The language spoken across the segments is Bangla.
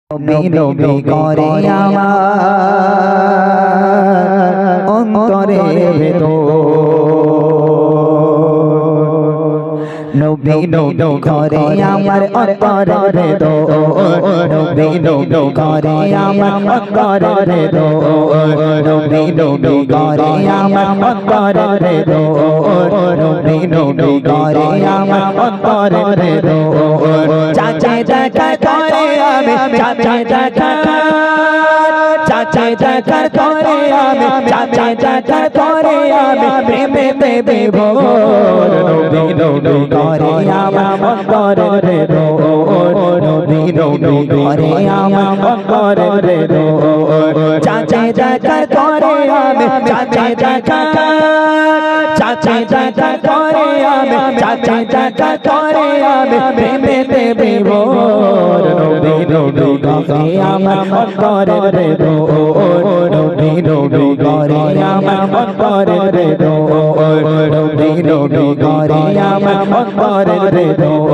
নবী করে আমার অন্তরে ভেতর নবী করে আমার অন্তরে ভেতর নবী করে আমার অন্তরে ভেতর নবী করে আমার অন্তরে ভেতর নবী করে আমার অন্তরে ভেতর চাচা দেখা করে আমি চাচা দেখা চাচা দেখা করে আমি চাচা দেখা করে আমি প্রেমে দেবে ভোর নবী করে আমার অন্তরে ভেতর নবী করে আমার অন্তরে ভেতর চাচা দেখা করে আমি চাচা দেখা চাচা দেখা করে আমি চাচা দেখা করে আমি প্রেমে দেবে ভোর নবী করে আমার অন্তরে ভেতর নবী করে আমার অন্তরে ভেতর নবী করে আমার অন্তরে ভেতর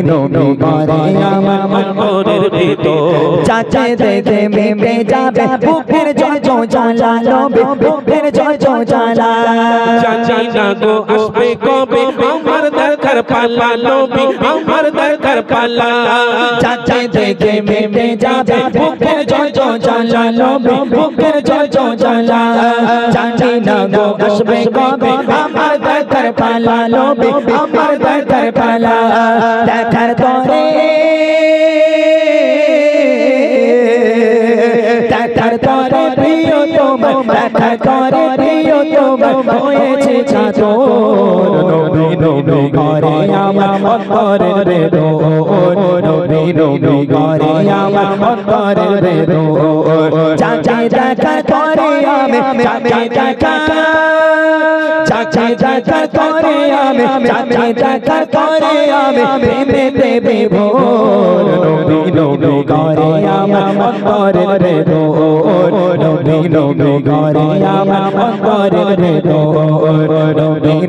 নবী করে আমার অন্তরে ভেতর চাচা দেখে মেপে যাবে বুকের জয় জ্বালালো বুকের জয় জ্বালা চাচা না গো আসবে কবে আমার দরকার পালা নবী আমার দরকার পালা চাচা দেখে মেপে যাবে বুকের জয় জ্বালালো বুকের জয় জ্বালা চাচা না গো আসবে কবে আমার দরকার পালা নবী আমার দরকার পালা দেখার তরে দেখার তরে প্রিয় তোমার দেখার তরে প্রিয় তোমার হয়েছে চাদর নবী করে আমার অন্তরে ভেতর নবী করে আমার অন্তরে ভেতর চাচা দেখা করে আমি চাচা দেখা চাচা দেখা করে আমি চাচা দেখা করে আমি প্রেমে দেবে ভোর নবী করে আমার অন্তরে ভেতর নবী করে আমার অন্তরে ভেতর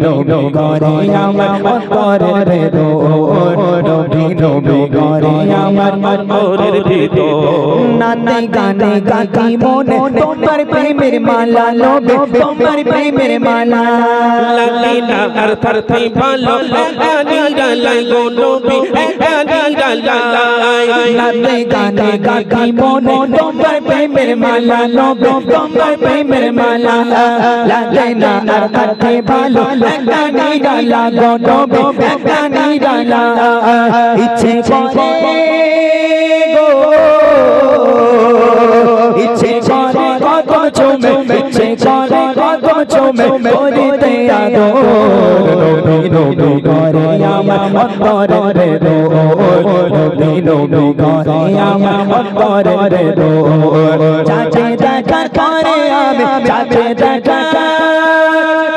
নবী করে আমার অন্তরে ভেতর নবী করে আমার অন্তরে ভেতর নাতে গানে গাকি মনে তোমার প্রেমের মালা নবী তোমার প্রেমের মালা লাগিলা আর থারথি ভালো গানি গালাই গো নবী গানি গালাই নাতে গানে গাকি মনে তোমার প্রেমের মালা নবী তোমার প্রেমের মালা লাগে না আর থারথি ভালো গানি গালা গো নবী গানি গালা ইচ্ছে করে গো ইচ্ছে করে কত চুমে ইচ্ছে করে কত চুমে করিতে আদর নবী করে আমার অন্তরে ভেতর নবী করে আমার অন্তরে ভেতর চাচা দেখা করে আমি চাচা দেখা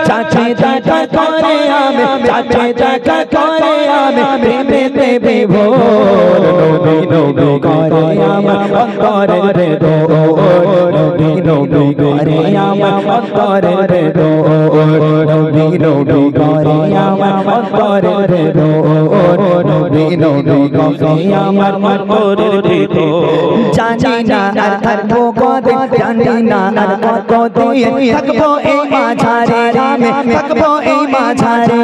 চাচা দেখা করে আমি চাচা দেখা করে আমি প্রেমে দেবে ভোর নবী করে আমার অন্তরে ভেতর নবী করে আমার অন্তরে ভেতর নবী করে আমার অন্তরে ভেতর নবী করে আমার অন্তরে ভেতর জানি না আর থাকবো কবে জানি না আর কত দিয়ে থাকবো এই মাঝারে রামে থাকবো এই মাঝারে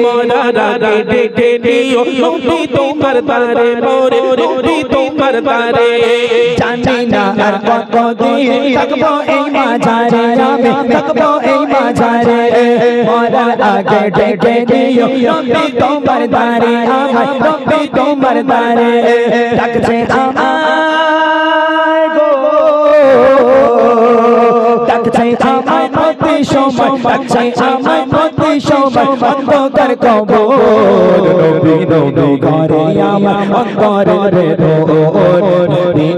মোরা রাগে ডেকে দিও নবী তোমার তারে মোরে নবী তোমার তারে জানি না আর কত দিয়ে থাকবো এই মাঝারে রামে থাকবো এই মাঝারে মোরা আগে ডেকে দিও নবী তোমার তারে আমার নবী তোমার তারে ডাকছে আমায় গো ডাকছে আমায় প্রতি সময় ডাকছে আমায় প্রতি সময় অন্ধকার কবর নবী করে আমার অন্তরে ভেতর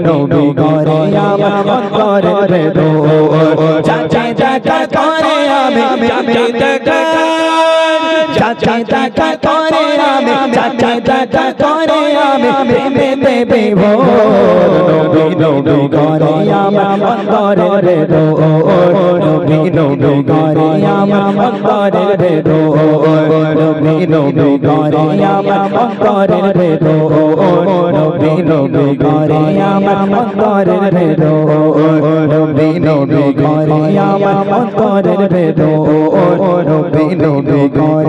নবী করে আমার অন্তরে ভেতর চাচা দেখা করে আমি চাচা দেখা চাচা দেখা করে আমি চাচা দেখা করে আমি প্রেমে দেবে ভোর নবী করে আমার অন্তরে ভেতর নবী করে আমার অন্তরে ভেতর নবী করে আমার অন্তরে ভেতর নবী নবী নবী করে আমার অন্তরের ভেতর নবী নবী করে আমার অন্তরের ভেতর নবী নবী করে